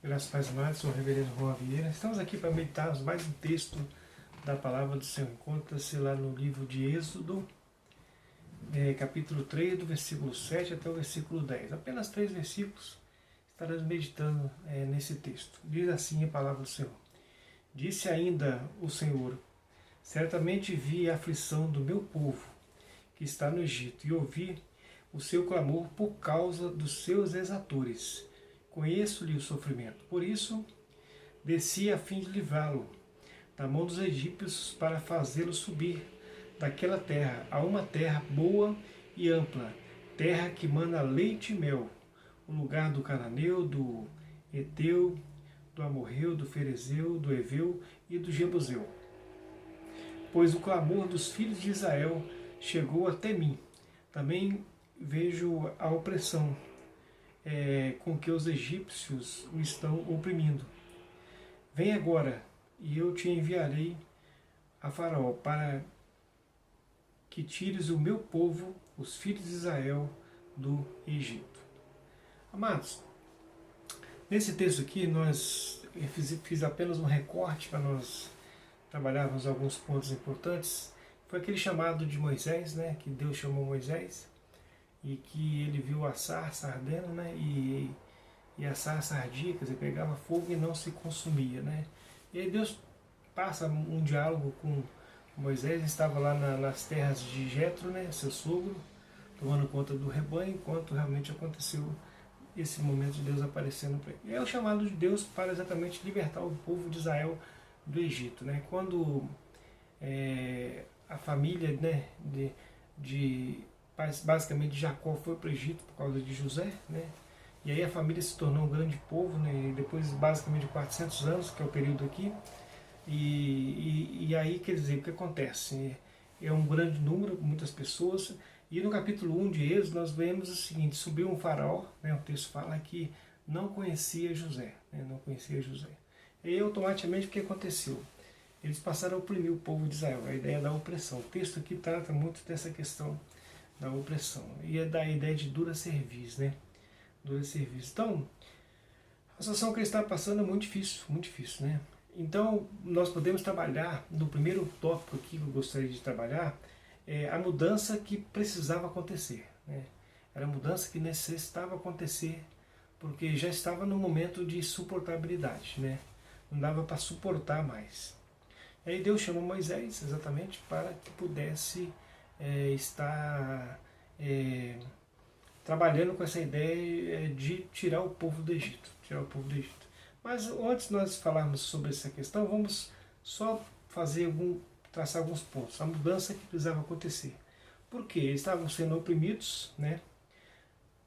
Graças a Deus, amados, sou o reverendo Juan Vieira. Estamos aqui para meditarmos mais um texto da palavra do Senhor. Encontra-se lá no livro de Êxodo, capítulo 3, do versículo 7 até o versículo 10. Apenas 3 versículos estaremos meditando nesse texto. Diz assim a palavra do Senhor. Disse ainda o Senhor: certamente vi a aflição do meu povo, que está no Egito, e ouvi o seu clamor por causa dos seus exatores. Conheço-lhe o sofrimento. Por isso, desci a fim de livrá-lo da mão dos egípcios, para fazê-lo subir daquela terra a uma terra boa e ampla, terra que mana leite e mel, o lugar do cananeu, do Eteu, do Amorreu, do Ferezeu, do Eveu e do Jebuseu. Pois o clamor dos filhos de Israel chegou até mim. Também vejo a opressão com que os egípcios o estão oprimindo. Vem agora, e eu te enviarei a Faraó, para que tires o meu povo, os filhos de Israel, do Egito. Amados, nesse texto aqui eu fiz apenas um recorte para nós trabalharmos alguns pontos importantes. Foi aquele chamado de Moisés, que Deus chamou Moisés, e que ele viu a sarça ardendo, e a sarça ardia, quer dizer, pegava fogo e não se consumia. E aí Deus passa um diálogo com Moisés. Estava lá nas terras de Jetro, seu sogro, tomando conta do rebanho, enquanto realmente aconteceu esse momento de Deus aparecendo para ele. E é o chamado de Deus para exatamente libertar o povo de Israel do Egito. Quando a família basicamente Jacó foi para o Egito por causa de José, e aí a família se tornou um grande povo, depois basicamente de 400 anos, que é o período aqui, e aí, quer dizer, o que acontece? É um grande número, muitas pessoas, e no capítulo 1 de Êxodo nós vemos o seguinte: subiu um faraó, o texto fala que não conhecia José, não conhecia José. E aí automaticamente o que aconteceu? Eles passaram a oprimir o povo de Israel, a ideia da opressão. O texto aqui trata muito dessa questão da opressão, e é da ideia de dura cerviz, dura cerviz. Então, a situação que ele está passando é muito difícil, muito difícil, Então, nós podemos trabalhar, no primeiro tópico aqui que eu gostaria de trabalhar, a mudança que precisava acontecer, Era a mudança que necessitava acontecer, porque já estava no momento de suportabilidade, Não dava para suportar mais. E aí Deus chamou Moisés exatamente para que pudesse estar trabalhando com essa ideia de tirar o povo do Egito. Mas antes de nós falarmos sobre essa questão, vamos só traçar alguns pontos. A mudança que precisava acontecer. Porque eles estavam sendo oprimidos,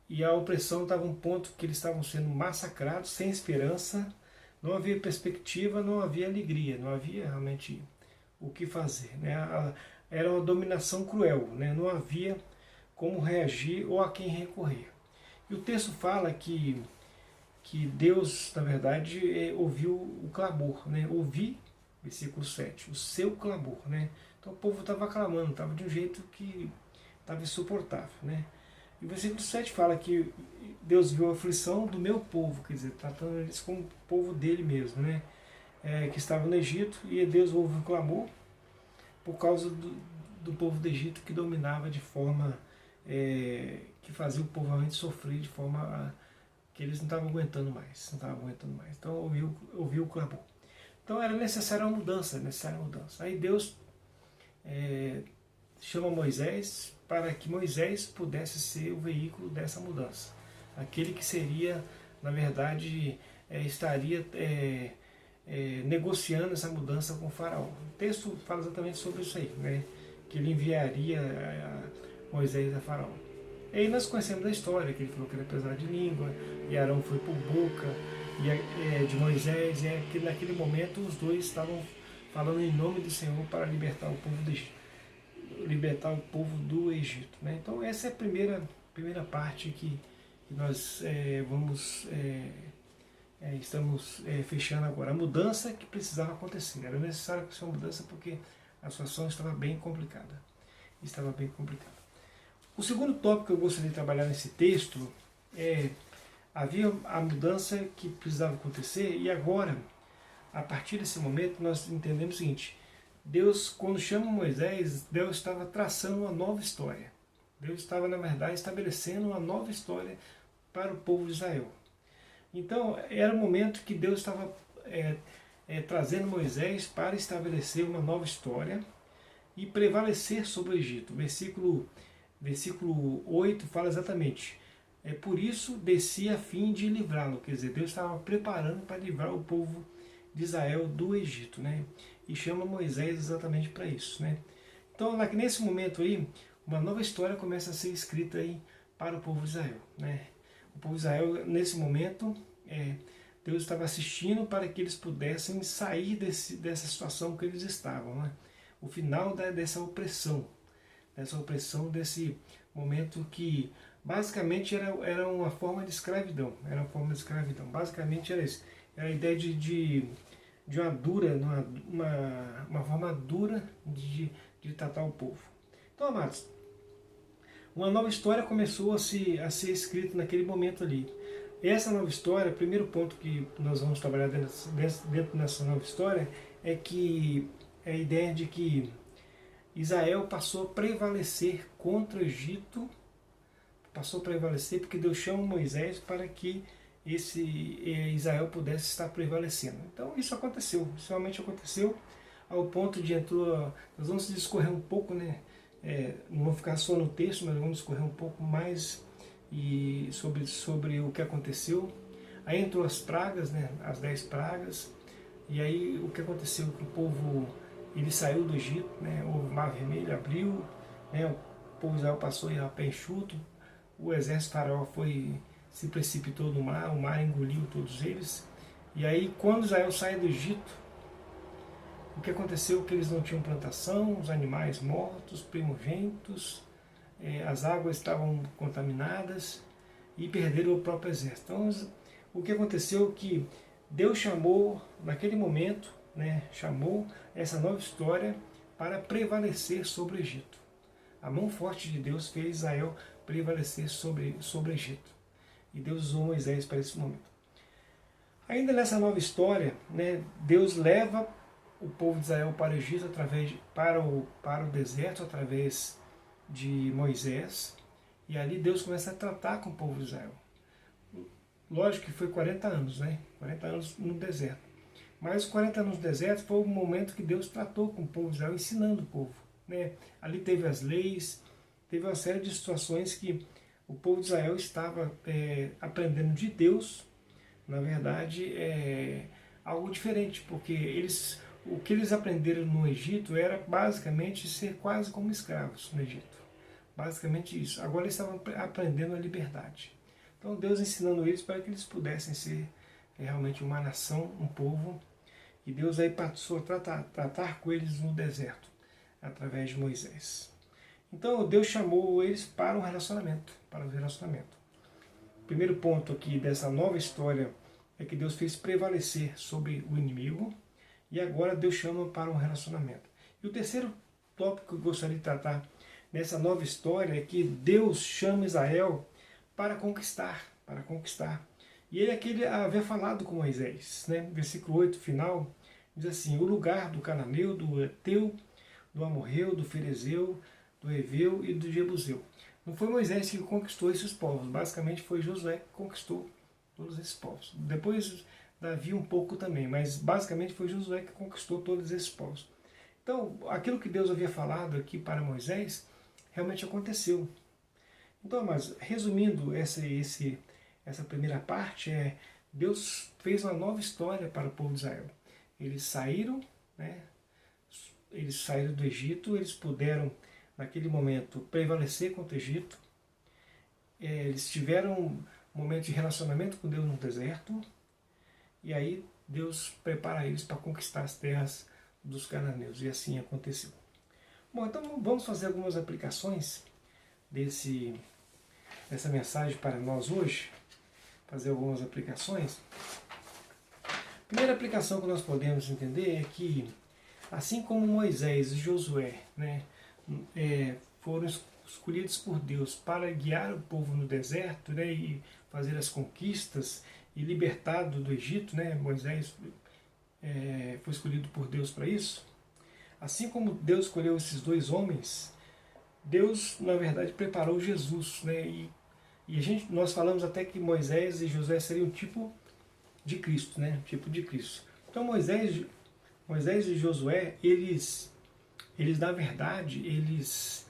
e a opressão estava um ponto que eles estavam sendo massacrados, sem esperança, não havia perspectiva, não havia alegria, não havia realmente o que fazer. Era uma dominação cruel, não havia como reagir ou a quem recorrer. E o texto fala que Deus, na verdade, ouviu o clamor, ouvi, versículo 7, o seu clamor. Então o povo estava clamando, estava de um jeito que estava insuportável. E o versículo 7 fala que Deus viu a aflição do meu povo, quer dizer, tratando eles como o povo dele mesmo, que estava no Egito, e Deus ouve o clamor por causa do povo do Egito, que dominava de forma que fazia o povo realmente sofrer de forma que eles não estavam aguentando mais. Então ouviu o clamor. Então era necessária uma mudança, Aí Deus chama Moisés para que Moisés pudesse ser o veículo dessa mudança. Aquele que seria, na verdade, estaria negociando essa mudança com o faraó. O texto fala exatamente sobre isso aí, que ele enviaria Moisés a faraó. E aí nós conhecemos a história, que ele falou que ele era pesado de língua, e Arão foi por boca de Moisés, e que naquele momento os dois estavam falando em nome do Senhor para libertar o povo do Egito. Então essa é a primeira parte que nós estamos fechando agora. A mudança que precisava acontecer. Era necessário acontecer uma mudança porque a situação estava bem complicada. O segundo tópico que eu gostaria de trabalhar nesse texto é havia a mudança que precisava acontecer, e agora, a partir desse momento, nós entendemos o seguinte: Deus, quando chama Moisés, Deus estava traçando uma nova história. Deus estava, na verdade, estabelecendo uma nova história para o povo de Israel. Então, era o momento que Deus estava trazendo Moisés para estabelecer uma nova história e prevalecer sobre o Egito. Versículo 8 fala exatamente: por isso desci a fim de livrá-lo. Quer dizer, Deus estava preparando para livrar o povo de Israel do Egito, né? E chama Moisés exatamente para isso, né? Então, nesse momento aí, uma nova história começa a ser escrita aí para o povo de Israel, né? O povo de Israel, nesse momento, Deus estava assistindo para que eles pudessem sair dessa situação que eles estavam, né? O final dessa opressão, desse momento que basicamente era uma forma de escravidão. Basicamente era isso. Era a ideia de uma forma dura de tratar o povo. Então, amados, uma nova história começou a ser escrita naquele momento ali. Essa nova história, o primeiro ponto que nós vamos trabalhar dentro dessa nova história é que é a ideia de que Israel passou a prevalecer contra o Egito, porque Deus chama Moisés para que Israel pudesse estar prevalecendo. Então isso aconteceu, isso realmente aconteceu, ao ponto de nós vamos discorrer um pouco, né? Não vou ficar só no texto, mas vamos discorrer um pouco mais sobre o que aconteceu. Aí entrou as pragas, né? As 10 pragas, e aí o que aconteceu? Que o povo ele saiu do Egito, né? O Mar Vermelho abriu, né? O povo de Israel passou a pé enxuto, o exército faraó se precipitou no mar, o mar engoliu todos eles. E aí, quando Israel sai do Egito, o que aconteceu? Que eles não tinham plantação, os animais mortos, primogênitos, as águas estavam contaminadas e perderam o próprio exército. Então, o que aconteceu? Que Deus chamou, naquele momento, né, chamou essa nova história para prevalecer sobre o Egito. A mão forte de Deus fez Israel prevalecer sobre o Egito. E Deus usou Moisés para esse momento. Ainda nessa nova história, né, Deus leva o povo de Israel para o Egito, para o deserto, através de Moisés. E ali Deus começa a tratar com o povo de Israel. Lógico que foi 40 anos, né? 40 anos no deserto. Mas os 40 anos no deserto foi o momento que Deus tratou com o povo de Israel, ensinando o povo, né? Ali teve as leis, teve uma série de situações que o povo de Israel estava aprendendo de Deus. Na verdade, algo diferente, porque o que eles aprenderam no Egito era basicamente ser quase como escravos no Egito. Basicamente isso. Agora eles estavam aprendendo a liberdade. Então Deus ensinando eles para que eles pudessem ser realmente uma nação, um povo. E Deus aí passou a tratar com eles no deserto, através de Moisés. Então Deus chamou eles para o relacionamento. O primeiro ponto aqui dessa nova história é que Deus fez prevalecer sobre o inimigo. E agora Deus chama para um relacionamento. E o terceiro tópico que eu gostaria de tratar nessa nova história é que Deus chama Israel para conquistar. E ele aqui havia falado com Moisés, né? Versículo 8, final, diz assim: o lugar do cananeu, do Eteu, do amorreu, do ferezeu, do heveu e do jebuseu. Não foi Moisés que conquistou esses povos, basicamente foi Josué que conquistou todos esses povos. Depois Davi um pouco também, mas basicamente foi Josué que conquistou todos esses povos. Então, aquilo que Deus havia falado aqui para Moisés, realmente aconteceu. Então, mas resumindo essa primeira parte, Deus fez uma nova história para o povo de Israel. Eles saíram, né? Eles saíram do Egito, eles puderam, naquele momento, prevalecer contra o Egito. Eles tiveram um momento de relacionamento com Deus no deserto. E aí Deus prepara eles para conquistar as terras dos cananeus. E assim aconteceu. Bom, então vamos fazer algumas aplicações dessa mensagem para nós hoje. Fazer algumas aplicações. A primeira aplicação que nós podemos entender é que, assim como Moisés e Josué, né, foram escolhidos por Deus para guiar o povo no deserto, né, e fazer as conquistas e libertado do Egito, né? Moisés foi escolhido por Deus para isso. Assim como Deus escolheu esses dois homens, Deus, na verdade, preparou Jesus, né? E nós falamos até que Moisés e Josué seriam um tipo de Cristo, né? Tipo de Cristo. Então Moisés e Josué, eles na verdade, eles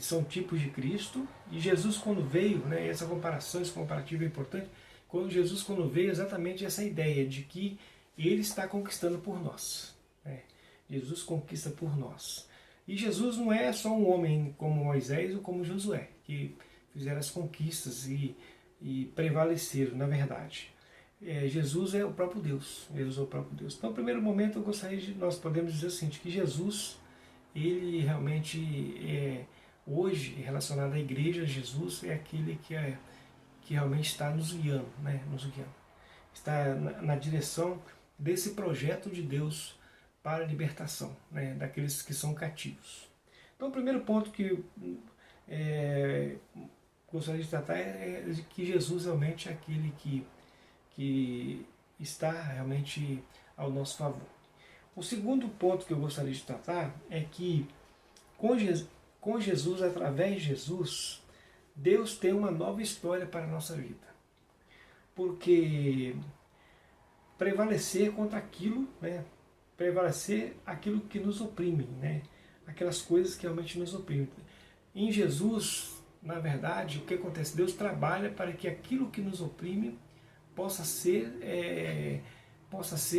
são tipos de Cristo. E Jesus, quando veio, né? Essa comparação, esse comparativo é importante. Quando veio, exatamente essa ideia de que Ele está conquistando por nós, né? Jesus conquista por nós. E Jesus não é só um homem como Moisés ou como Josué, que fizeram as conquistas e prevaleceram, na verdade. Jesus é o próprio Deus. Jesus é o próprio Deus. Então, no primeiro momento, nós podemos dizer assim, que Jesus, ele realmente, hoje, relacionado à igreja, Jesus é aquele que realmente está nos guiando, né? Nos guiando. Está na direção desse projeto de Deus para a libertação, né, daqueles que são cativos. Então, o primeiro ponto que gostaria de tratar é de que Jesus realmente é aquele que está realmente ao nosso favor. O segundo ponto que eu gostaria de tratar é que com Jesus, através de Jesus, Deus tem uma nova história para a nossa vida. Porque prevalecer contra aquilo, né, prevalecer aquilo que nos oprime, né? Aquelas coisas que realmente nos oprimem. Em Jesus, na verdade, o que acontece? Deus trabalha para que aquilo que nos oprime possa ser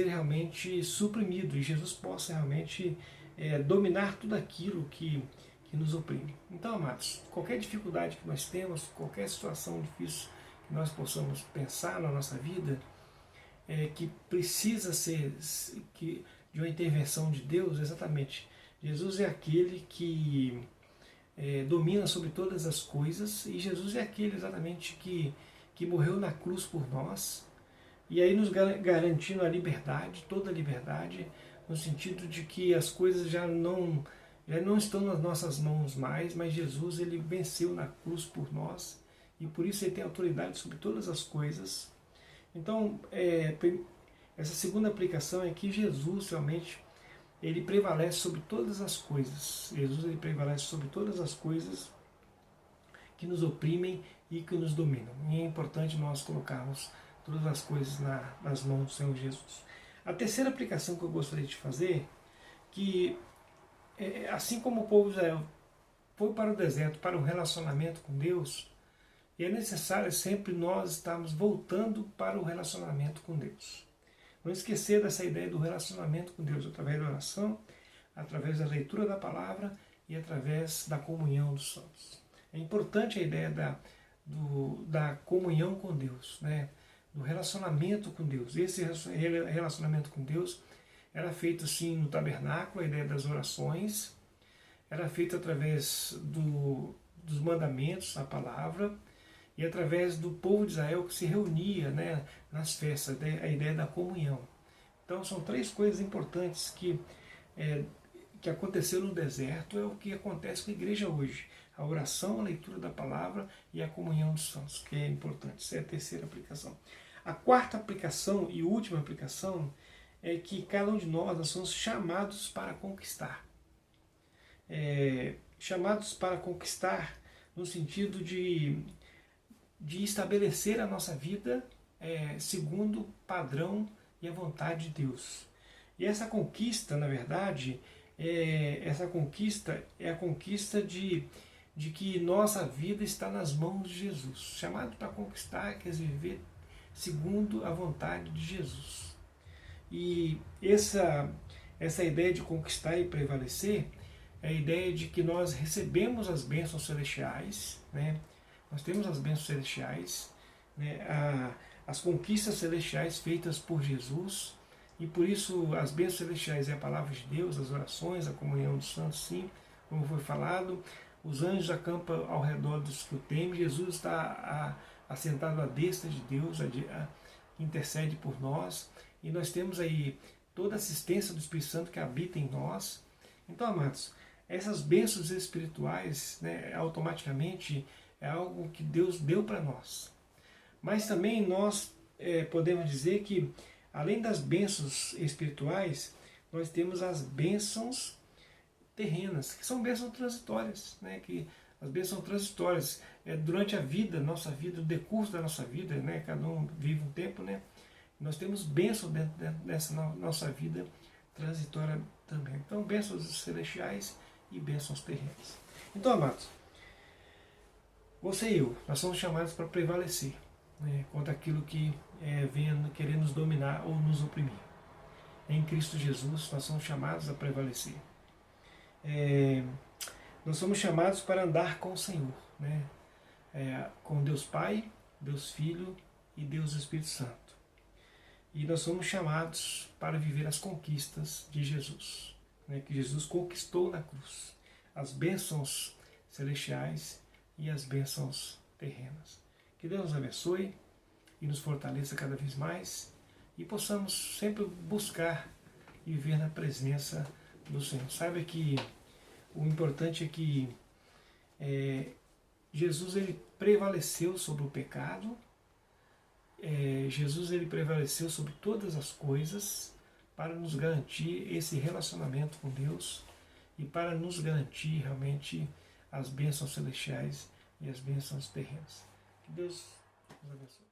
realmente suprimido e Jesus possa realmente dominar tudo aquilo que nos oprime. Então, amados, qualquer dificuldade que nós temos, qualquer situação difícil que nós possamos pensar na nossa vida, que precisa ser de uma intervenção de Deus, exatamente. Jesus é aquele que domina sobre todas as coisas e Jesus é aquele exatamente que morreu na cruz por nós e aí nos garantindo a liberdade, toda a liberdade, no sentido de que as coisas já não estão nas nossas mãos mais, mas Jesus, ele venceu na cruz por nós e por isso ele tem autoridade sobre todas as coisas. Então, essa segunda aplicação é que Jesus realmente ele prevalece sobre todas as coisas. Jesus, ele prevalece sobre todas as coisas que nos oprimem e que nos dominam. E é importante nós colocarmos todas as coisas nas mãos do Senhor Jesus. A terceira aplicação que eu gostaria de fazer, que assim como o povo de Israel foi para o deserto, para um relacionamento com Deus, é necessário sempre nós estarmos voltando para o relacionamento com Deus. Não esquecer dessa ideia do relacionamento com Deus, através da oração, através da leitura da palavra e através da comunhão dos santos. É importante a ideia da comunhão com Deus, né? Do relacionamento com Deus. Esse relacionamento com Deus era feito assim no tabernáculo, a ideia das orações, era feito através dos mandamentos, a palavra, e através do povo de Israel que se reunia, né, nas festas, a ideia da comunhão. Então são três coisas importantes que aconteceu no deserto, é o que acontece com a igreja hoje. A oração, a leitura da palavra e a comunhão dos santos, que é importante. Essa é a terceira aplicação. A quarta aplicação e última aplicação é que cada um de nós somos chamados para conquistar. Chamados para conquistar no sentido de estabelecer a nossa vida segundo o padrão e a vontade de Deus. E essa conquista, na verdade, é a conquista de que nossa vida está nas mãos de Jesus. Chamado para conquistar, quer dizer, viver segundo a vontade de Jesus. E essa ideia de conquistar e prevalecer é a ideia de que nós recebemos as bênçãos celestiais, né? Nós temos as bênçãos celestiais, né? As conquistas celestiais feitas por Jesus, e por isso as bênçãos celestiais é a palavra de Deus, as orações, a comunhão dos santos, sim, como foi falado, os anjos acampam ao redor dos que o temem, Jesus está assentado à destra de Deus, que intercede por nós, e nós temos aí toda a assistência do Espírito Santo que habita em nós. Então, amados, essas bênçãos espirituais, né, automaticamente é algo que Deus deu para nós. Mas também nós podemos dizer que, além das bênçãos espirituais, nós temos as bênçãos terrenas, que são bênçãos transitórias, né? Que as bênçãos transitórias, durante a vida, nossa vida, o decurso da nossa vida, né? Cada um vive um tempo, né? Nós temos bênçãos dentro dessa nossa vida transitória também. Então, bênçãos celestiais e bênçãos terrenas. Então, amados, você e eu, nós somos chamados para prevalecer, né, contra aquilo que vem querer nos dominar ou nos oprimir. Em Cristo Jesus, nós somos chamados a prevalecer. Nós somos chamados para andar com o Senhor, né, com Deus Pai, Deus Filho e Deus Espírito Santo. E nós somos chamados para viver as conquistas de Jesus, né, que Jesus conquistou na cruz. As bênçãos celestiais e as bênçãos terrenas. Que Deus nos abençoe e nos fortaleça cada vez mais e possamos sempre buscar e viver na presença do Senhor. Saiba que o importante é que Jesus ele prevaleceu sobre o pecado, Jesus ele prevaleceu sobre todas as coisas para nos garantir esse relacionamento com Deus e para nos garantir realmente as bênçãos celestiais e as bênçãos terrenas. Que Deus nos abençoe.